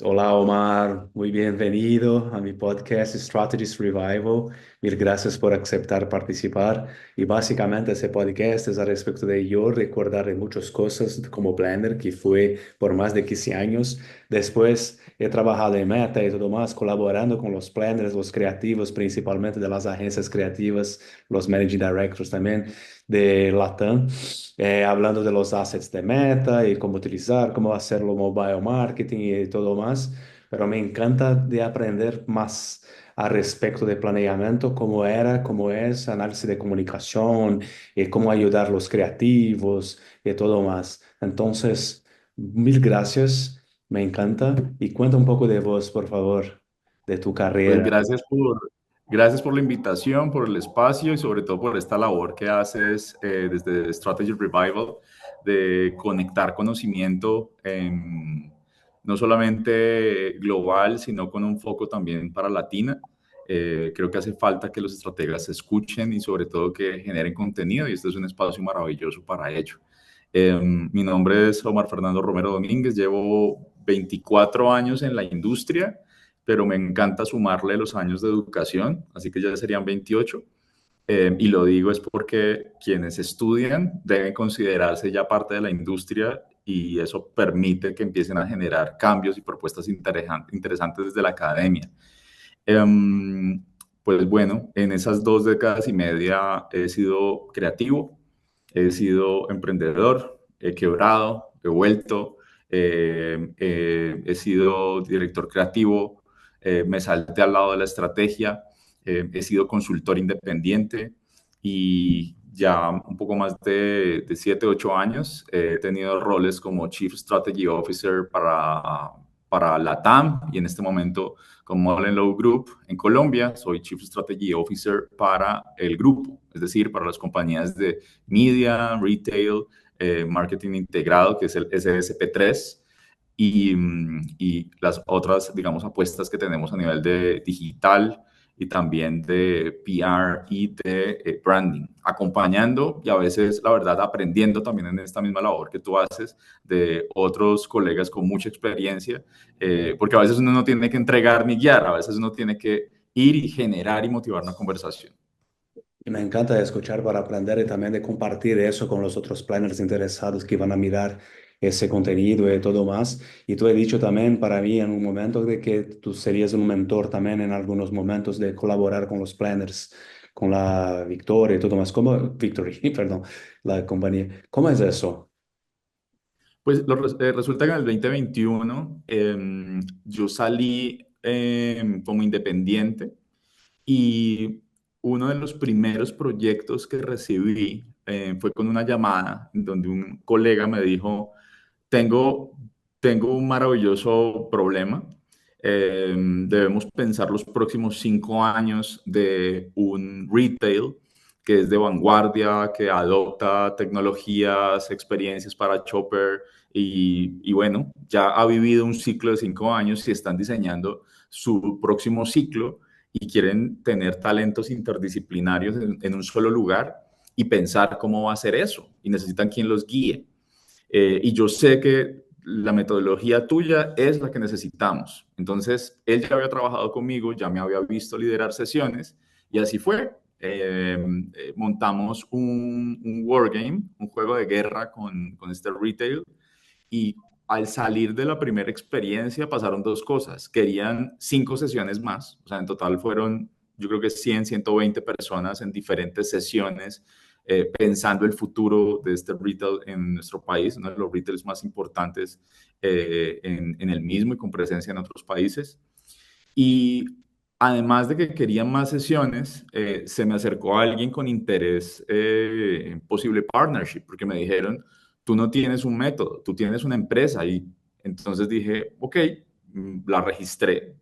Olá, Omar, muy bienvenido a mi podcast Strategies Revival. Mil gracias por aceptar participar. Y básicamente ese podcast es a respecto de yo recordar de muchas cosas como planner, que fue por más de 15 años. Después he trabajado en Meta y todo más, colaborando con los planners, los creativos, principalmente de las agencias creativas, los managing directors también de Latam, hablando de los assets de Meta y cómo utilizar, cómo hacerlo mobile marketing y todo más. Pero me encanta de aprender más al respecto de planeamiento, cómo era, cómo es, análisis de comunicación y cómo ayudar a los creativos y todo más. Entonces, mil gracias, me encanta. Y cuenta un poco de vos, por favor, de tu Pues carrera. gracias por la invitación, por el espacio y sobre todo por esta labor que haces desde Strategy Revival de conectar conocimiento no solamente global, sino con un foco también para Latina. Creo que hace falta que los estrategas se escuchen y sobre todo que generen contenido y este es un espacio maravilloso para ello. Mi nombre es Omar Fernando Romero Domínguez, llevo 24 años en la industria, pero me encanta sumarle los años de educación, así que ya serían 28. Y lo digo es porque quienes estudian deben considerarse ya parte de la industria y eso permite que empiecen a generar cambios y propuestas interesantes desde la academia. Em, pues bueno, en esas 2 décadas y media he sido creativo, he sido emprendedor, he quebrado, he vuelto, he sido director creativo, me salté al lado de la estrategia, he sido consultor independiente y ya un poco más de 7, 8 años he tenido roles como Chief Strategy Officer para LATAM y en este momento con Model Low Group en Colombia. Soy Chief Strategy Officer para el grupo, es decir, para las compañías de media, retail, marketing integrado, que es el SSP3, y las otras, digamos, apuestas que tenemos a nivel de digital y también de PR y de branding, acompañando y a veces, la verdad, aprendiendo también en esta misma labor que tú haces de otros colegas con mucha experiencia, porque a veces uno no tiene que entregar ni guiar, a veces uno tiene que ir y generar y motivar una conversación. Y me encanta escuchar para aprender y también de compartir eso con los otros planners interesados que van a mirar ese contenido y todo más. Y tú he dicho también para mí en un momento de que tú serías un mentor también en algunos momentos de colaborar con los planners, con la Victoria y todo más. ¿Cómo, Victory, perdón, la compañía? ¿Cómo es eso? Pues resulta que en el 2021 yo salí como independiente y uno de los primeros proyectos que recibí fue con una llamada en donde un colega me dijo, tengo, tengo un maravilloso problema. Debemos pensar los próximos 5 años de un retail que es de vanguardia, que adopta tecnologías, experiencias para shopper y bueno, ya ha vivido un ciclo de 5 años y están diseñando su próximo ciclo y quieren tener talentos interdisciplinarios en un solo lugar y pensar cómo va a ser eso y necesitan quien los guíe. Y yo sé que la metodología tuya es la que necesitamos. Entonces, él ya había trabajado conmigo, ya me había visto liderar sesiones y así fue. Montamos un wargame, un juego de guerra con este retail y al salir de la primera experiencia pasaron 2 cosas. Querían 5 sesiones más, o sea, en total fueron, yo creo que 100, 120 personas en diferentes sesiones pensando el futuro de este retail en nuestro país, uno de los retails más importantes en el mismo y con presencia en otros países. Y además de que querían más sesiones, se me acercó alguien con interés en posible partnership, porque me dijeron, tú no tienes un método, tú tienes una empresa. Y entonces dije, ok, la registré,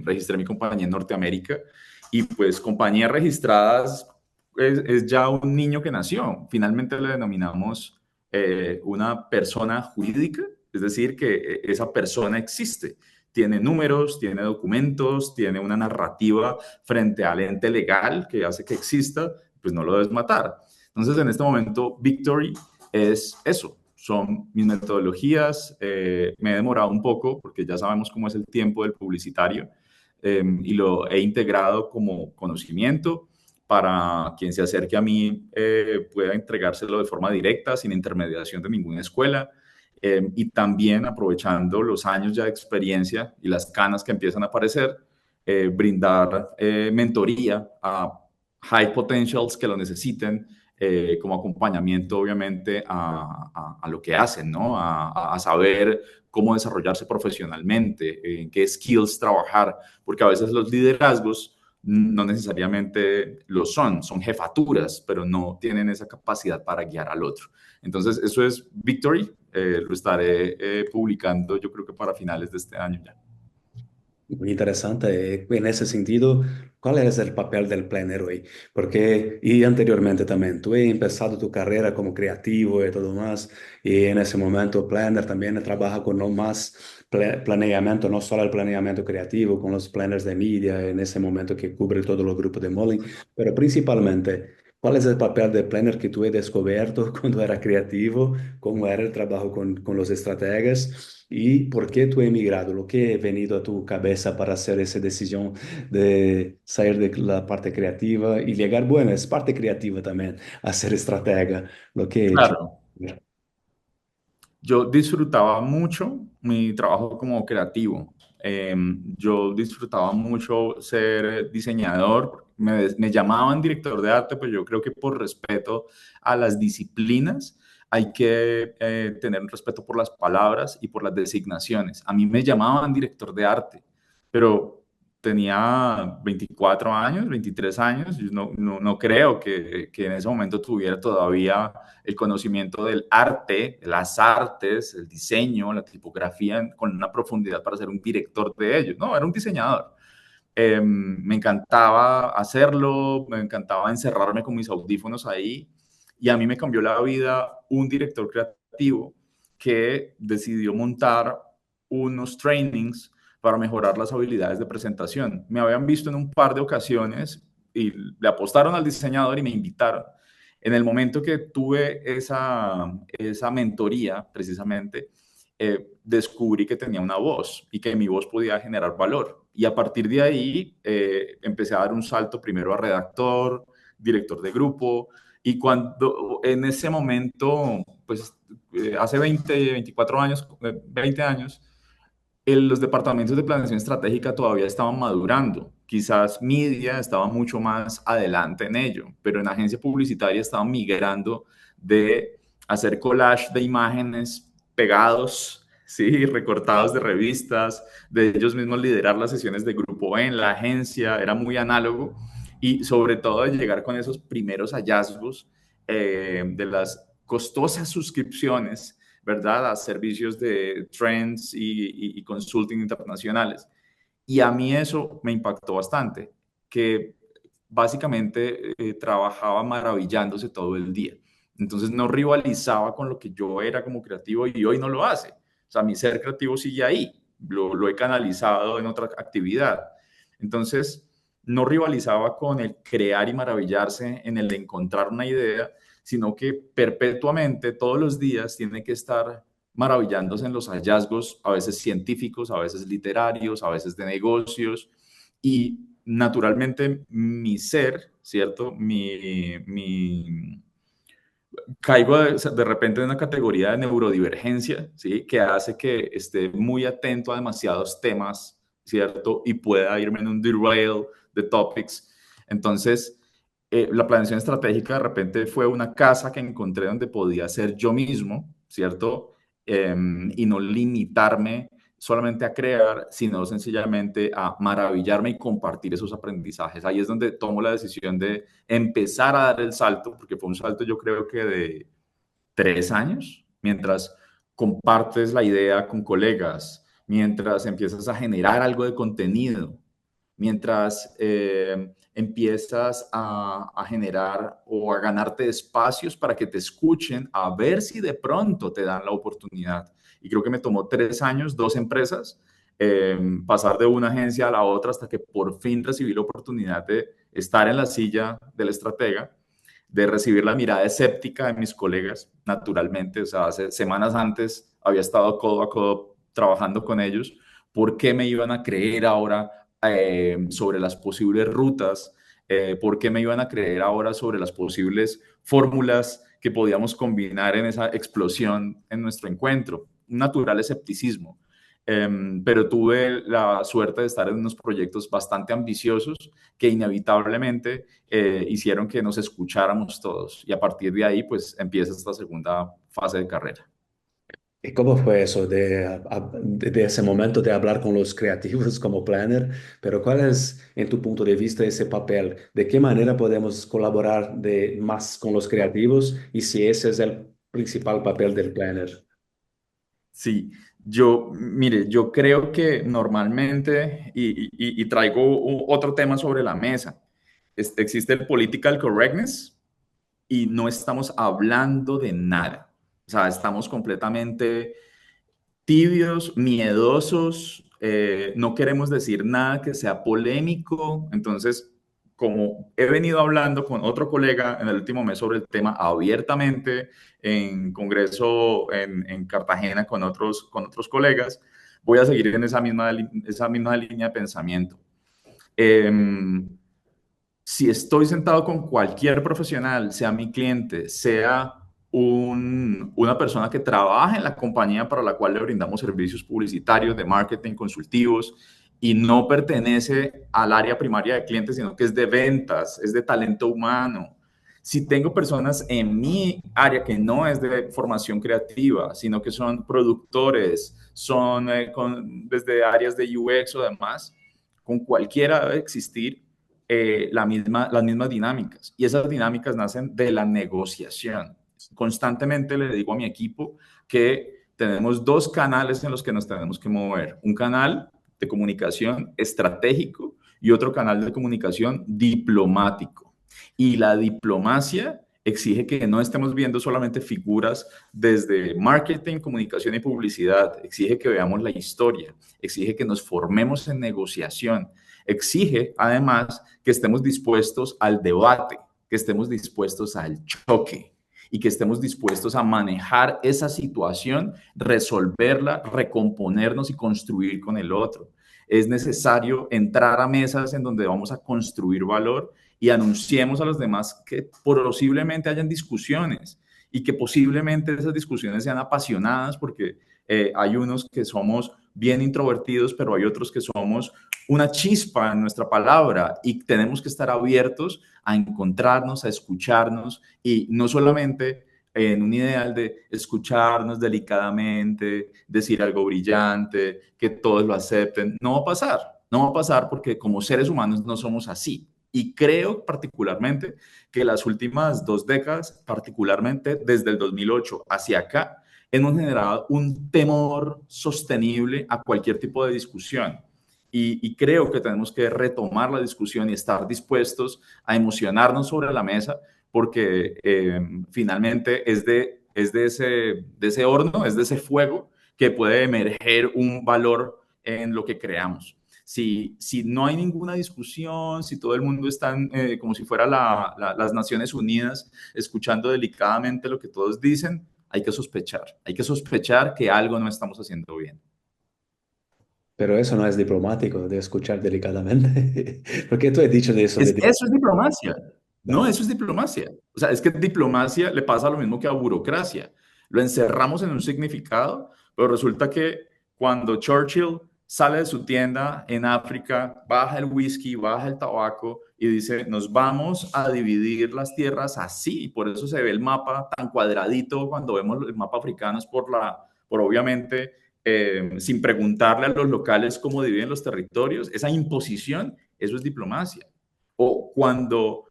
registré mi compañía en Norteamérica y pues compañías registradas es ya un niño que nació. Finalmente le denominamos una persona jurídica, es decir, que esa persona existe, tiene números, tiene documentos, tiene una narrativa frente al ente legal que hace que exista, pues no lo debes matar. Entonces, en este momento, Victory es eso. son mis metodologías. Me he demorado un poco porque ya sabemos cómo es el tiempo del publicitario, y lo he integrado como conocimiento para quien se acerque a mí pueda entregárselo de forma directa, sin intermediación de ninguna escuela. Y también aprovechando los años ya de experiencia y las canas que empiezan a aparecer, brindar mentoría a high potentials que lo necesiten, como acompañamiento obviamente a lo que hacen, ¿no? A saber cómo desarrollarse profesionalmente, en qué skills trabajar, porque a veces los liderazgos no necesariamente lo son jefaturas, pero no tienen esa capacidad para guiar al otro. Entonces, eso es Victory, lo estaré publicando yo creo que para finales de este año ya. Muy interesante. En ese sentido, ¿cuál es el papel del planner hoy? Porque, y anteriormente también, tú has empezado tu carrera como creativo y todo más, y en ese momento planner también trabaja con no más planeamiento, no solo el planeamiento creativo, con los planners de media, en ese momento que cubre todos los grupos de Molin, pero principalmente, ¿cuál es el papel del planner que tú has descubierto cuando era creativo? ¿Cómo era el trabajo con los estrategas? ¿Y por qué tú has emigrado? ¿Lo que ha venido a tu cabeza para hacer esa decisión de salir de la parte creativa y llegar, bueno, es parte creativa también, a ser estratega, lo que te... Claro, yo disfrutaba mucho mi trabajo como creativo. Yo disfrutaba mucho ser diseñador. Me llamaban director de arte, pero yo creo que por respeto a las disciplinas hay que tener un respeto por las palabras y por las designaciones. A mí me llamaban director de arte, pero tenía 24 años, 23 años. Yo no creo que en ese momento tuviera todavía el conocimiento del arte, las artes, el diseño, la tipografía con una profundidad para ser un director de ellos. No, era un diseñador. Me encantaba hacerlo, me encantaba encerrarme con mis audífonos ahí, y a mí me cambió la vida un director creativo que decidió montar unos trainings para mejorar las habilidades de presentación. Me habían visto en un par de ocasiones y le apostaron al diseñador y me invitaron. En el momento que tuve esa mentoría, precisamente, descubrí que tenía una voz y que mi voz podía generar valor. Y a partir de ahí empecé a dar un salto primero a redactor, director de grupo, y cuando en ese momento, pues hace 20, 24 años, 20 años, los departamentos de planeación estratégica todavía estaban madurando. Quizás media estaba mucho más adelante en ello, pero en agencia publicitaria estaban migrando de hacer collage de imágenes pegados, sí, recortados de revistas, de ellos mismos liderar las sesiones de grupo en la agencia, era muy análogo, y sobre todo de llegar con esos primeros hallazgos de las costosas suscripciones, ¿verdad? A servicios de trends y consulting internacionales. Y a mí eso me impactó bastante, que básicamente trabajaba maravillándose todo el día. Entonces no rivalizaba con lo que yo era como creativo, y hoy no lo hace. O sea, mi ser creativo sigue ahí, lo he canalizado en otra actividad. Entonces, no rivalizaba con el crear y maravillarse en el de encontrar una idea, sino que perpetuamente, todos los días, tiene que estar maravillándose en los hallazgos, a veces científicos, a veces literarios, a veces de negocios, y naturalmente mi ser, ¿cierto? Caigo de repente en una categoría de neurodivergencia, ¿sí? Que hace que esté muy atento a demasiados temas, ¿cierto? Y pueda irme en un derail de topics. Entonces, la planeación estratégica de repente fue una casa que encontré donde podía ser yo mismo, ¿cierto? Y no limitarme solamente a crear, sino sencillamente a maravillarme y compartir esos aprendizajes. Ahí es donde tomo la decisión de empezar a dar el salto, porque fue un salto yo creo que de 3 años, mientras compartes la idea con colegas, mientras empiezas a generar algo de contenido, mientras empiezas a generar o a ganarte espacios para que te escuchen, a ver si de pronto te dan la oportunidad. Y creo que me tomó 3 años, 2 empresas, pasar de una agencia a la otra hasta que por fin recibí la oportunidad de estar en la silla del estratega. de recibir la mirada escéptica de mis colegas, naturalmente. O sea, hace semanas antes había estado codo a codo trabajando con ellos. ¿Por qué me iban a creer ahora sobre las posibles rutas? ¿Por qué me iban a creer ahora sobre las posibles fórmulas que podíamos combinar en esa explosión en nuestro encuentro? Un natural escepticismo. Pero tuve la suerte de estar en unos proyectos bastante ambiciosos que inevitablemente hicieron que nos escucháramos todos. Y a partir de ahí, pues empieza esta segunda fase de carrera. ¿Y cómo fue eso de ese momento de hablar con los creativos como planner? Pero ¿cuál es, en tu punto de vista, ese papel? ¿De qué manera podemos colaborar más con los creativos? Y si ese es el principal papel del planner. Sí, mire, yo creo que normalmente, y traigo otro tema sobre la mesa, existe el political correctness y no estamos hablando de nada. O sea, estamos completamente tibios, miedosos, no queremos decir nada que sea polémico. Entonces, como he venido hablando con otro colega en el último mes sobre el tema abiertamente en congreso en Cartagena con otros colegas, voy a seguir en esa misma línea de pensamiento. Eh, si estoy sentado con cualquier profesional, sea mi cliente, sea una persona que trabaja en la compañía para la cual le brindamos servicios publicitarios, de marketing, consultivos, y no pertenece al área primaria de clientes, sino que es de ventas, es de talento humano. Si tengo personas en mi área que no es de formación creativa, sino que son productores, son desde áreas de UX o demás, con cualquiera debe existir las mismas dinámicas. Y esas dinámicas nacen de la negociación. Constantemente le digo a mi equipo que tenemos dos canales en los que nos tenemos que mover. Un canal de comunicación estratégico y otro canal de comunicación diplomático. Y la diplomacia exige que no estemos viendo solamente figuras desde marketing, comunicación y publicidad. Exige que veamos la historia, exige que nos formemos en negociación, exige además que estemos dispuestos al debate, que estemos dispuestos al choque y que estemos dispuestos a manejar esa situación, resolverla, recomponernos y construir con el otro. Es necesario entrar a mesas en donde vamos a construir valor y anunciemos a los demás que posiblemente hayan discusiones y que posiblemente esas discusiones sean apasionadas porque hay unos que somos bien introvertidos, pero hay otros que somos una chispa en nuestra palabra y tenemos que estar abiertos a encontrarnos, a escucharnos y no solamente en un ideal de escucharnos delicadamente, decir algo brillante, que todos lo acepten. No va a pasar, no va a pasar porque como seres humanos no somos así. Y creo particularmente que las últimas 2 décadas, particularmente desde el 2008 hacia acá, hemos generado un temor sostenible a cualquier tipo de discusión. Y creo que tenemos que retomar la discusión y estar dispuestos a emocionarnos sobre la mesa porque finalmente de ese horno, es de ese fuego que puede emerger un valor en lo que creamos. Si no hay ninguna discusión, si todo el mundo está como si fuera las Naciones Unidas escuchando delicadamente lo que todos dicen, hay que sospechar que algo no estamos haciendo bien. Pero eso no es diplomático de escuchar delicadamente. ¿Por qué tú has dicho de eso? Eso es diplomacia. No, No. eso es diplomacia. O sea, es que diplomacia le pasa lo mismo que a burocracia. Lo encerramos en un significado, pero resulta que cuando Churchill sale de su tienda en África, baja el whisky, baja el tabaco y dice, nos vamos a dividir las tierras así. Y por eso se ve el mapa tan cuadradito cuando vemos el mapa africano, es por obviamente, sin preguntarle a los locales cómo dividen los territorios. Esa imposición, eso es diplomacia. O cuando,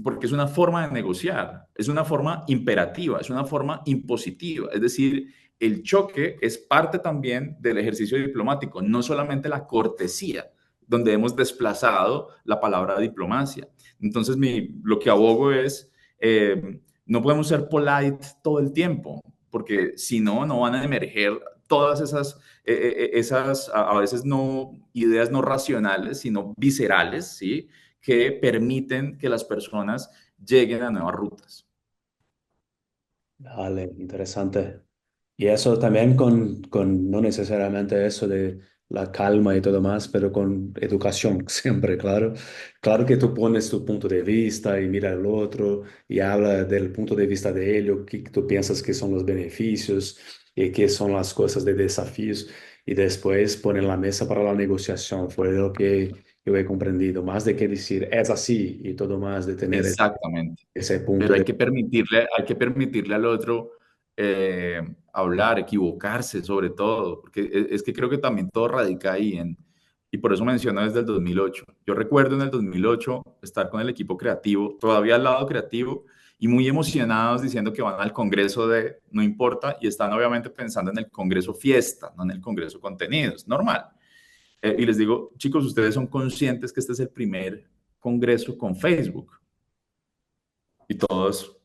porque es una forma de negociar, es una forma imperativa, es una forma impositiva. Es decir, el choque es parte también del ejercicio diplomático, no solamente la cortesía, donde hemos desplazado la palabra diplomacia. Entonces, lo que abogo es, no podemos ser polite todo el tiempo, porque si no, no van a emerger todas esas a veces no ideas no racionales, sino viscerales, ¿sí? Que permiten que las personas lleguen a nuevas rutas. Vale, interesante. Y eso también no necesariamente eso de la calma y todo más, pero con educación siempre, claro. Claro que tú pones tu punto de vista y mira al otro y habla del punto de vista de ello, qué tú piensas que son los beneficios y qué son las cosas de desafíos y después ponen la mesa para la negociación. Fue lo que yo he comprendido, más de que decir es así y todo más de tener Exactamente. ese punto Pero de... hay que permitirle al otro eh, hablar, equivocarse sobre todo, porque es que creo que también todo radica ahí y por eso menciono desde el 2008. Yo recuerdo en el 2008 estar con el equipo creativo, todavía al lado creativo, y muy emocionados diciendo que van al congreso de no importa, y están obviamente pensando en el congreso fiesta, no en el congreso contenidos, normal. Y les digo, chicos, ustedes son conscientes que este es el primer congreso con Facebook, y todos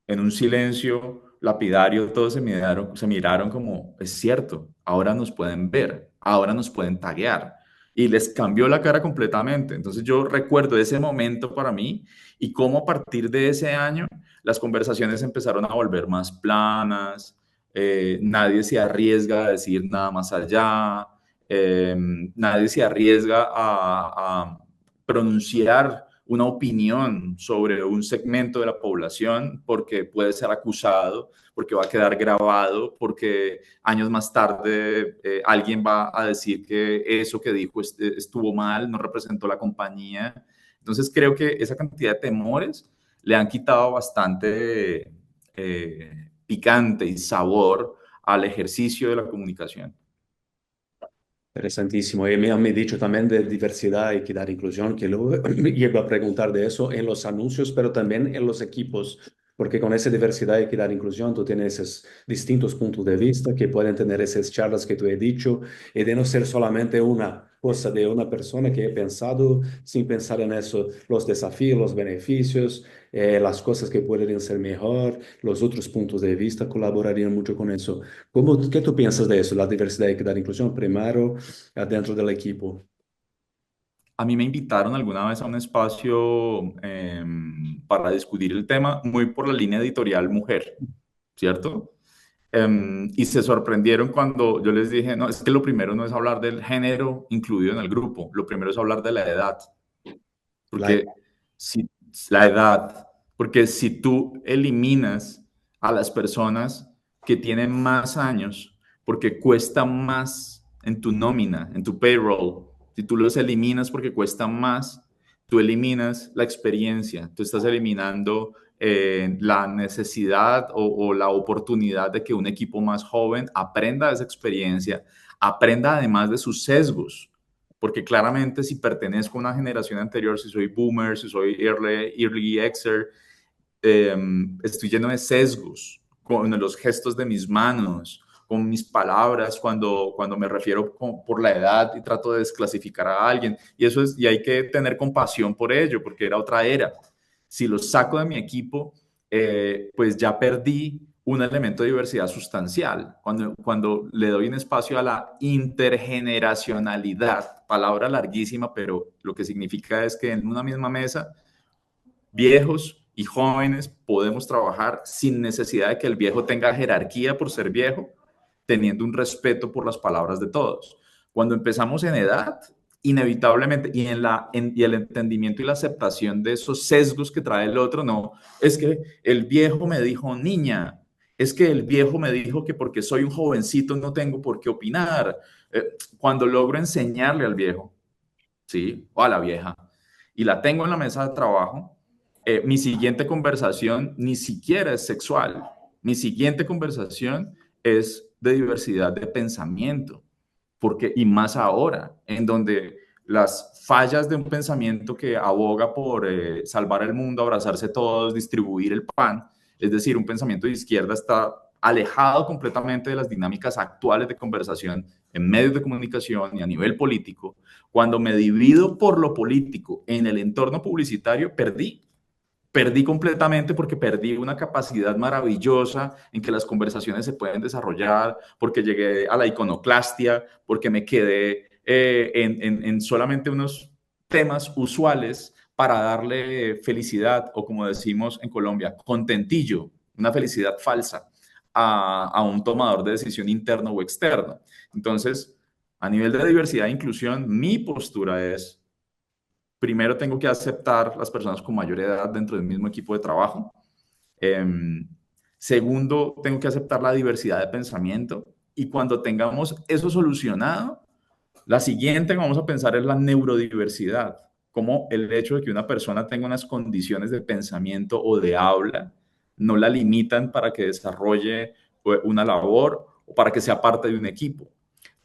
en un silencio lapidario, todos se miraron como, es cierto, ahora nos pueden ver, ahora nos pueden taguear. Y les cambió la cara completamente. Entonces yo recuerdo ese momento para mí y cómo a partir de ese año las conversaciones empezaron a volver más planas, nadie se arriesga a decir nada más allá, eh, nadie se arriesga a pronunciar una opinión sobre un segmento de la población porque puede ser acusado, porque va a quedar grabado, porque años más tarde alguien va a decir que eso que dijo estuvo mal, no representó la compañía. Entonces creo que esa cantidad de temores le han quitado bastante picante y sabor al ejercicio de la comunicación. Interesantísimo. Y me han dicho también de diversidad, equidad, inclusión, que luego llego a preguntar de eso en los anuncios, pero también en los equipos, porque con esa diversidad, equidad, inclusión, tú tienes esos distintos puntos de vista que pueden tener esas charlas que tú he dicho y de no ser solamente una cosa de una persona que he pensado sin pensar en eso, los desafíos, los beneficios, las cosas que pueden ser mejor, los otros puntos de vista colaborarían mucho con eso. ¿Qué tú piensas de eso? La diversidad, equidad, inclusión, primero dentro del equipo. A mí me invitaron alguna vez a un espacio para discutir el tema, muy por la línea editorial mujer, ¿cierto? Y se sorprendieron cuando yo les dije, no, es que lo primero no es hablar del género incluido en el grupo, lo primero es hablar de la edad, La, porque si la edad, porque si tú eliminas a las personas que tienen más años, porque cuesta más en tu nómina, en tu payroll, si tú los eliminas porque cuestan más, tú eliminas la experiencia, tú estás eliminando la necesidad o la oportunidad de que un equipo más joven aprenda esa experiencia, aprenda además de sus sesgos, porque claramente si pertenezco a una generación anterior, si soy boomer, si soy early Xer, estoy lleno de sesgos con los gestos de mis manos, con mis palabras, cuando me refiero por la edad y trato de desclasificar a alguien. Y hay que tener compasión por ello, porque era otra era. Si los saco de mi equipo, pues ya perdí un elemento de diversidad sustancial. Cuando le doy un espacio a la intergeneracionalidad, palabra larguísima, pero lo que significa es que en una misma mesa, viejos y jóvenes podemos trabajar sin necesidad de que el viejo tenga jerarquía por ser viejo, teniendo un respeto por las palabras de todos. Cuando empezamos en edad, inevitablemente, y el entendimiento y la aceptación de esos sesgos que trae el otro, no, es que el viejo me dijo niña, es que el viejo me dijo que porque soy un jovencito no tengo por qué opinar. Cuando logro enseñarle al viejo, ¿sí? O a la vieja, y la tengo en la mesa de trabajo, mi siguiente conversación ni siquiera es sexual. Mi siguiente conversación es de diversidad de pensamiento, porque, y más ahora, en donde las fallas de un pensamiento que aboga por salvar el mundo, abrazarse todos, distribuir el pan, es decir, un pensamiento de izquierda está alejado completamente de las dinámicas actuales de conversación en medios de comunicación y a nivel político. Cuando me divido por lo político en el entorno publicitario, perdí completamente porque perdí una capacidad maravillosa en que las conversaciones se pueden desarrollar, porque llegué a la iconoclastia, porque me quedé en solamente unos temas usuales, para darle felicidad, o como decimos en Colombia, contentillo, una felicidad falsa a un tomador de decisión interno o externo. Entonces, a nivel de diversidad e inclusión, mi postura es, primero tengo que aceptar las personas con mayor edad dentro del mismo equipo de trabajo. Em, Segundo, tengo que aceptar la diversidad de pensamiento. Y cuando tengamos eso solucionado, la siguiente que vamos a pensar es la neurodiversidad, como el hecho de que una persona tenga unas condiciones de pensamiento o de habla no la limitan para que desarrolle una labor o para que sea parte de un equipo.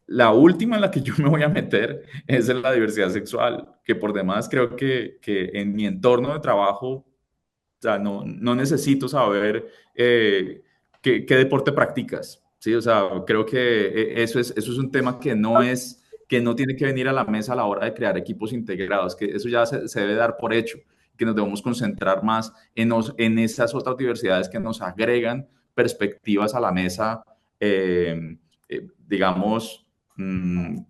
La última en la que yo me voy a meter es en la diversidad sexual, que por demás creo que en mi entorno de trabajo, o sea, no necesito saber qué deporte practicas, ¿sí? O sea, creo que eso es un tema que no tiene que venir a la mesa a la hora de crear equipos integrados, que eso ya se debe dar por hecho, que nos debemos concentrar más en esas otras diversidades que nos agregan perspectivas a la mesa, digamos,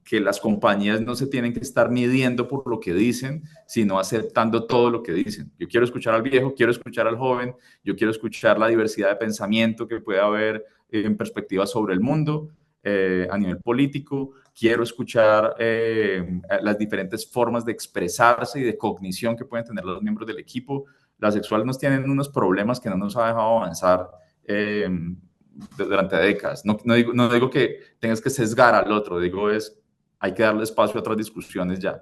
que las compañías no se tienen que estar midiendo por lo que dicen, sino aceptando todo lo que dicen. Yo quiero escuchar al viejo, quiero escuchar al joven, yo quiero escuchar la diversidad de pensamiento que puede haber en perspectiva sobre el mundo a nivel político, quiero escuchar las diferentes formas de expresarse y de cognición que pueden tener los miembros del equipo. Las sexuales nos tienen unos problemas que no nos ha dejado avanzar eh, durante décadas. No digo que tengas que sesgar al otro, digo hay que darle espacio a otras discusiones ya.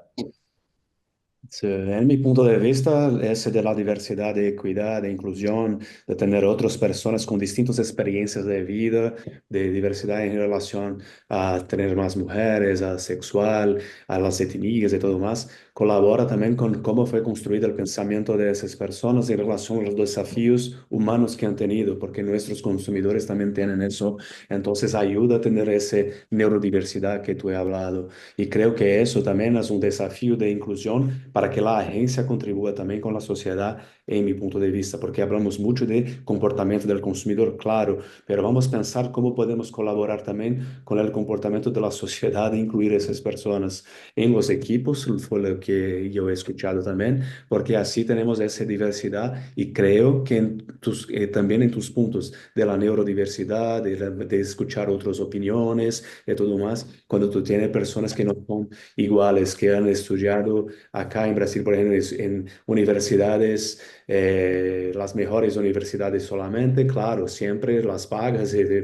Sí, en mi punto de vista, ese de la diversidad, de equidad, de inclusión, de tener otras personas con distintas experiencias de vida, de diversidad en relación a tener más mujeres, a sexual, a las etnias y todo más, colabora también con cómo fue construido el pensamiento de esas personas en relación a los desafíos humanos que han tenido, porque nuestros consumidores también tienen eso, entonces ayuda a tener esa neurodiversidad que tú he hablado. Y creo que eso también es un desafío de inclusión para que la agencia contribúa también con la sociedad, en mi punto de vista, porque hablamos mucho de comportamiento del consumidor, claro, pero vamos a pensar cómo podemos colaborar también con el comportamiento de la sociedad e incluir esas personas en los equipos, fue lo que yo he escuchado también, porque así tenemos esa diversidad y creo que también en tus puntos de la neurodiversidad, de escuchar otras opiniones, de todo más, cuando tú tienes personas que no son iguales, que han estudiado acá en Brasil, por ejemplo, en universidades, las mejores universidades solamente, claro, siempre las pagas de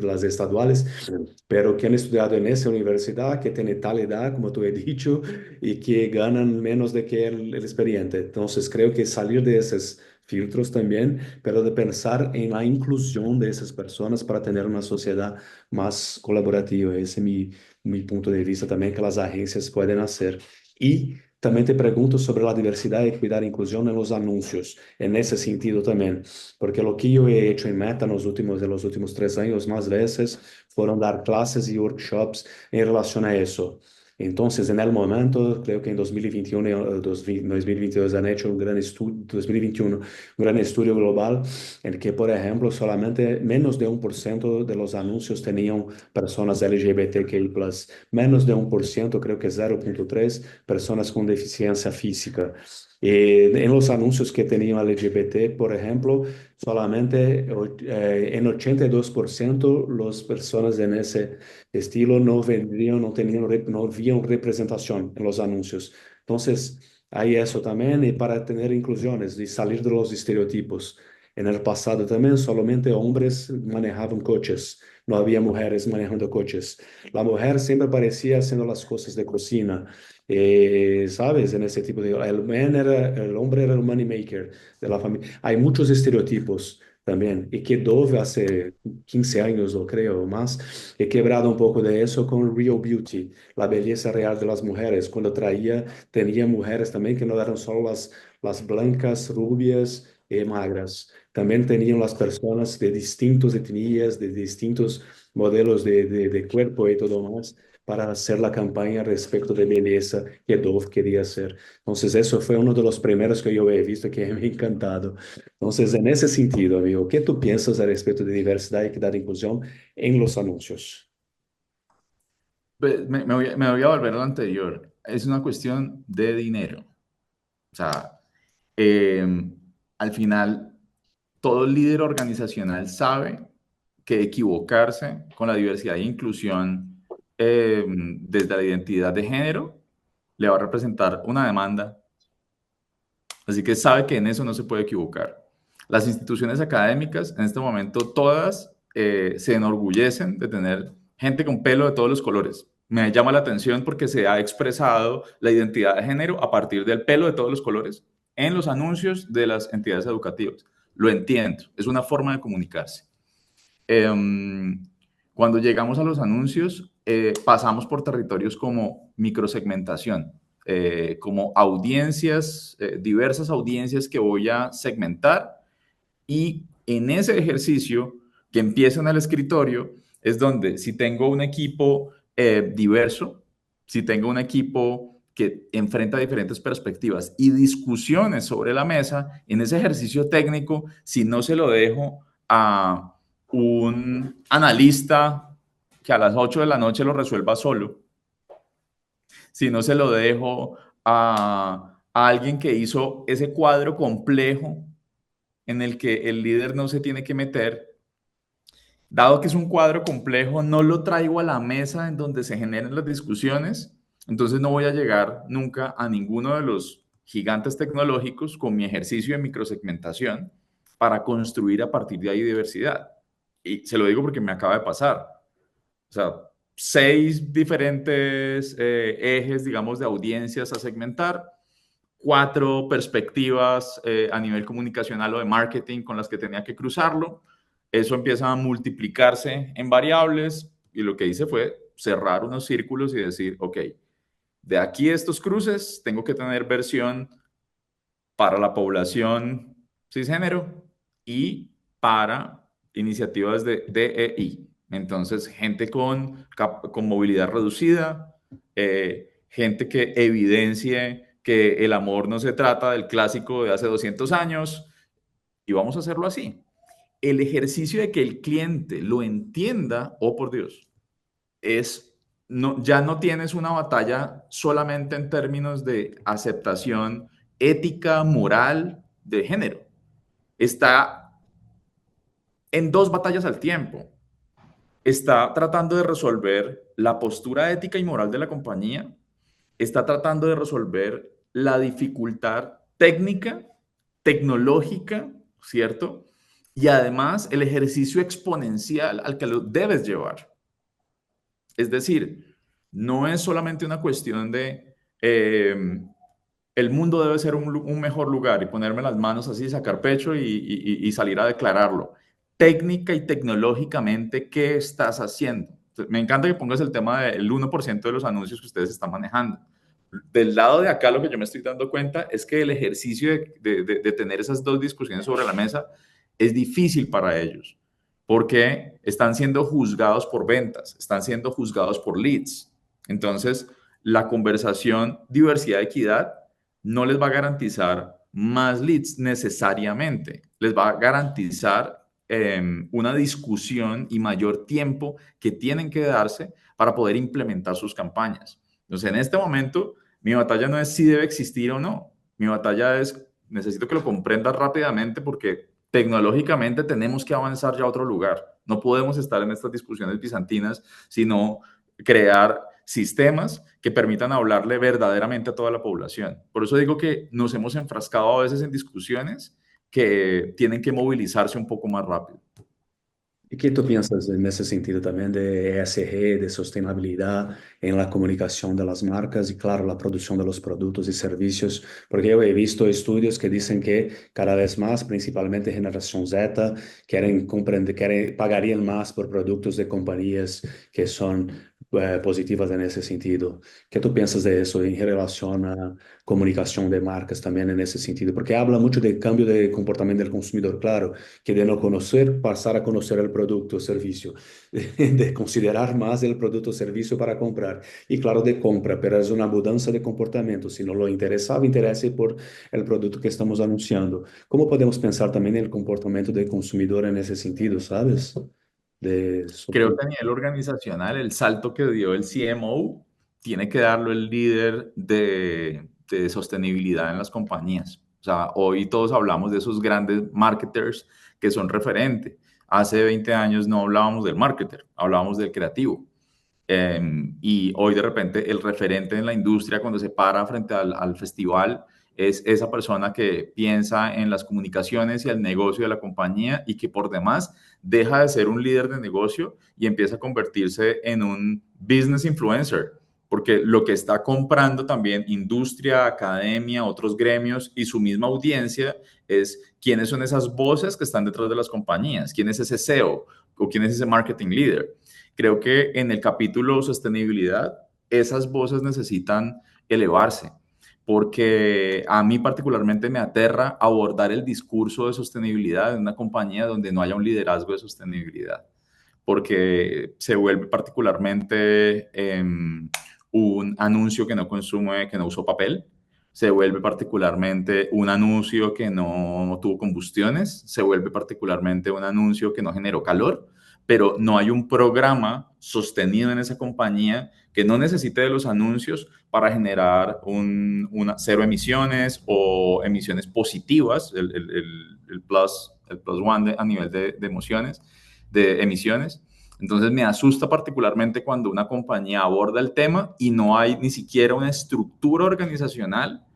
las estaduales, pero que han estudiado en esa universidad, que tiene tal edad, como tú he dicho, y que ganan menos de que el experiente. Entonces, creo que salir de esos filtros también, pero de pensar en la inclusión de esas personas para tener una sociedad más colaborativa. Ese es mi punto de vista también que las agencias pueden hacer. Y también te pregunto sobre la diversidad, equidad e inclusión en los anuncios, en ese sentido también, porque lo que yo he hecho en Meta de los últimos 3 años más veces fueron dar clases y workshops en relación a eso. Entonces, en el momento, creo que en 2021 y 2022 han hecho un gran estudio, 2021, un gran estudio global en el que, por ejemplo, solamente menos de 1% de los anuncios tenían personas LGBTQI+, menos de 1%, creo que 0,3% personas con deficiencia física. En los anuncios que tenían LGBT, por ejemplo, solamente en 82% las personas en ese estilo no vendrían, no tenían, no habían representación en los anuncios. Entonces, hay eso también y para tener inclusiones y salir de los estereotipos. En el pasado también solamente hombres manejaban coches, no había mujeres manejando coches. La mujer siempre parecía haciendo las cosas de cocina. ¿Sabes? En ese tipo de... el hombre era el money maker de la familia. Hay muchos estereotipos también, y quedó hace 15 años, o creo, o más, he quebrado un poco de eso con Real Beauty, la belleza real de las mujeres, cuando tenía mujeres también que no eran solo las blancas, rubias y magras, también tenían las personas de distintas etnias, de distintos modelos de cuerpo y todo más para hacer la campaña respecto de belleza que Dove quería hacer. Entonces, eso fue uno de los primeros que yo he visto que me ha encantado. Entonces, en ese sentido, amigo, ¿qué tú piensas al respecto de diversidad, equidad e inclusión en los anuncios? Me voy a volver a lo anterior. Es una cuestión de dinero. sea, eh, al final, todo líder organizacional sabe que equivocarse con la diversidad e inclusión desde la identidad de género le va a representar una demanda. Así que sabe que en eso no se puede equivocar. Las instituciones académicas en este momento todas se enorgullecen de tener gente con pelo de todos los colores. Me llama la atención porque se ha expresado la identidad de género a partir del pelo de todos los colores en los anuncios de las entidades educativas. Lo entiendo, es una forma de comunicarse. Cuando llegamos a los anuncios, pasamos por territorios como microsegmentación, como audiencias, diversas audiencias que voy a segmentar, y en ese ejercicio que empieza en el escritorio es donde si tengo un equipo diverso, si tengo un equipo que enfrenta diferentes perspectivas y discusiones sobre la mesa, en ese ejercicio técnico, si no se lo dejo a un analista que a las 8 de la noche lo resuelva solo, si no se lo dejo a alguien que hizo ese cuadro complejo en el que el líder no se tiene que meter, dado que es un cuadro complejo, no lo traigo a la mesa en donde se generen las discusiones, entonces no voy a llegar nunca a ninguno de los gigantes tecnológicos con mi ejercicio de microsegmentación para construir a partir de ahí diversidad. Y se lo digo porque me acaba de pasar. O sea, 6 diferentes ejes, digamos, de audiencias a segmentar, 4 perspectivas a nivel comunicacional o de marketing con las que tenía que cruzarlo. Eso empieza a multiplicarse en variables y lo que hice fue cerrar unos círculos y decir, ok, de aquí a estos cruces tengo que tener versión para la población cisgénero y para iniciativas de DEI. Entonces, gente con movilidad reducida, gente que evidencie que el amor no se trata del clásico de hace 200 años, y vamos a hacerlo así. El ejercicio de que el cliente lo entienda, oh por Dios, es, no, ya no tienes una batalla solamente en términos de aceptación ética, moral, de género. Está en 2 batallas al tiempo. Está tratando de resolver la postura ética y moral de la compañía, está tratando de resolver la dificultad técnica, tecnológica, ¿cierto? Y además el ejercicio exponencial al que lo debes llevar. Es decir, no es solamente una cuestión de el mundo debe ser un mejor lugar y ponerme las manos así, sacar pecho y salir a declararlo. Técnica y tecnológicamente, ¿qué estás haciendo? Me encanta que pongas el tema del 1% de los anuncios que ustedes están manejando. Del lado de acá, lo que yo me estoy dando cuenta es que el ejercicio de tener esas 2 discusiones sobre la mesa es difícil para ellos, porque están siendo juzgados por ventas, están siendo juzgados por leads. Entonces, la conversación diversidad-equidad no les va a garantizar más leads necesariamente, les va a garantizar una discusión y mayor tiempo que tienen que darse para poder implementar sus campañas. Entonces, en este momento, mi batalla no es si debe existir o no. Mi batalla es, necesito que lo comprendas rápidamente porque tecnológicamente tenemos que avanzar ya a otro lugar. No podemos estar en estas discusiones bizantinas, sino crear sistemas que permitan hablarle verdaderamente a toda la población. Por eso digo que nos hemos enfrascado a veces en discusiones que tienen que movilizarse un poco más rápido. ¿Y qué tú piensas en ese sentido también de ESG, de sostenibilidad en la comunicación de las marcas y, claro, la producción de los productos y servicios? Porque yo he visto estudios que dicen que cada vez más, principalmente generación Z, quieren comprender, pagarían más por productos de compañías que son positivas en ese sentido. ¿Qué tú piensas de eso en relación a comunicación de marcas también en ese sentido? Porque habla mucho del cambio de comportamiento del consumidor, claro, que de no conocer pasar a conocer el producto o servicio, de considerar más el producto o servicio para comprar. Y claro, de compra, pero es una mudanza de comportamiento. Si no lo interesaba, interese por el producto que estamos anunciando. ¿Cómo podemos pensar también en el comportamiento del consumidor en ese sentido, sabes? De Creo su- que a nivel organizacional el salto que dio el CMO tiene que darlo el líder de de sostenibilidad en las compañías. O sea, hoy todos hablamos de esos grandes marketers que son referente. Hace 20 años no hablábamos del marketer, hablábamos del creativo. Y hoy de repente el referente en la industria cuando se para frente al festival es esa persona que piensa en las comunicaciones y el negocio de la compañía y que por demás deja de ser un líder de negocio y empieza a convertirse en un business influencer, porque lo que está comprando también industria, academia, otros gremios y su misma audiencia es quiénes son esas voces que están detrás de las compañías, quién es ese CEO o quién es ese marketing leader. Creo que en el capítulo sostenibilidad, esas voces necesitan elevarse, porque a mí particularmente me aterra abordar el discurso de sostenibilidad en una compañía donde no haya un liderazgo de sostenibilidad, porque se vuelve particularmente un anuncio que no consume, que no usó papel, se vuelve particularmente un anuncio que no tuvo combustiones, se vuelve particularmente un anuncio que no generó calor, pero no hay un programa sostenido en esa compañía que no necesite de los anuncios para generar una cero emisiones o emisiones positivas, el plus one a nivel de emociones, de emisiones. Entonces me asusta particularmente cuando una compañía aborda el tema y no hay ni siquiera una estructura organizacional,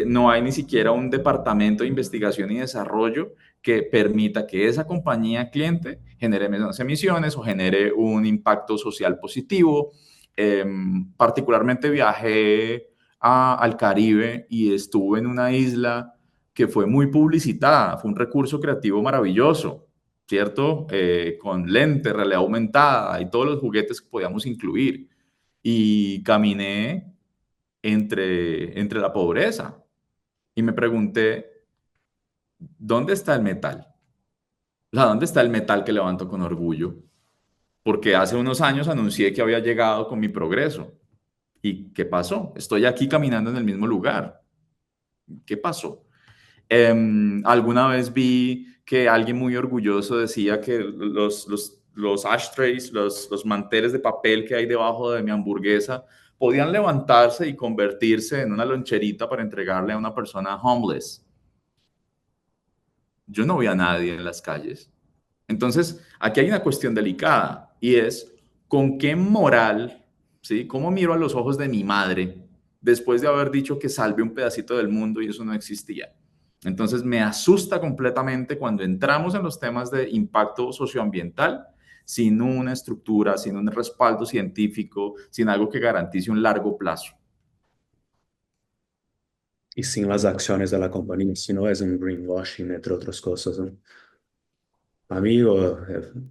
no hay ni siquiera un departamento de investigación y desarrollo que permita que esa compañía cliente genere menos emisiones o genere un impacto social positivo. Particularmente viajé al Caribe y estuve en una isla que fue muy publicitada, fue un recurso creativo maravilloso, ¿cierto? Con lente, realidad aumentada y todos los juguetes que podíamos incluir. Y caminé entre la pobreza y me pregunté, ¿dónde está el metal? O sea, ¿dónde está el metal que levanto con orgullo? Porque hace unos años anuncié que había llegado con mi progreso. ¿Y qué pasó? Estoy aquí caminando en el mismo lugar. ¿Qué pasó? Alguna vez vi que alguien muy orgulloso decía que los ashtrays, los manteles de papel que hay debajo de mi hamburguesa, podían levantarse y convertirse en una loncherita para entregarle a una persona homeless. Yo no vi a nadie en las calles. Entonces, aquí hay una cuestión delicada y es con qué moral, ¿sí? ¿Cómo miro a los ojos de mi madre después de haber dicho que salve un pedacito del mundo y eso no existía? Entonces, me asusta completamente cuando entramos en los temas de impacto socioambiental sin una estructura, sin un respaldo científico, sin algo que garantice un largo plazo. Y sin las acciones de la compañía, si no es un greenwashing, entre otras cosas, ¿no? Amigo,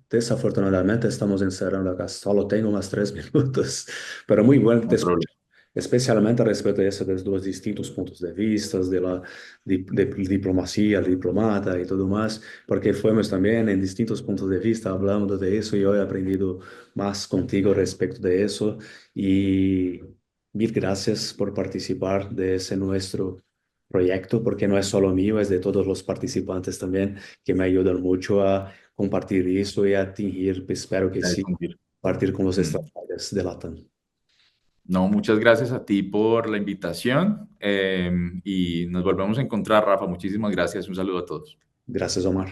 desafortunadamente estamos encerrando acá, solo tengo unos 3 minutos, pero muy bueno No te hay problema. escucho, especialmente respecto a eso desde los distintos puntos de vista, de la diplomacia, el diplomata y todo más, porque fuimos también en distintos puntos de vista hablando de eso y hoy he aprendido más contigo respecto de eso y mil gracias por participar de ese nuestro proyecto, porque no es solo mío, es de todos los participantes también que me ayudan mucho a compartir eso y a atingir, espero que sí, partir con los Mm. estrategias de LATAM. No, muchas gracias a ti por la invitación y nos volvemos a encontrar, Rafa. Muchísimas gracias. Un saludo a todos. Gracias, Omar.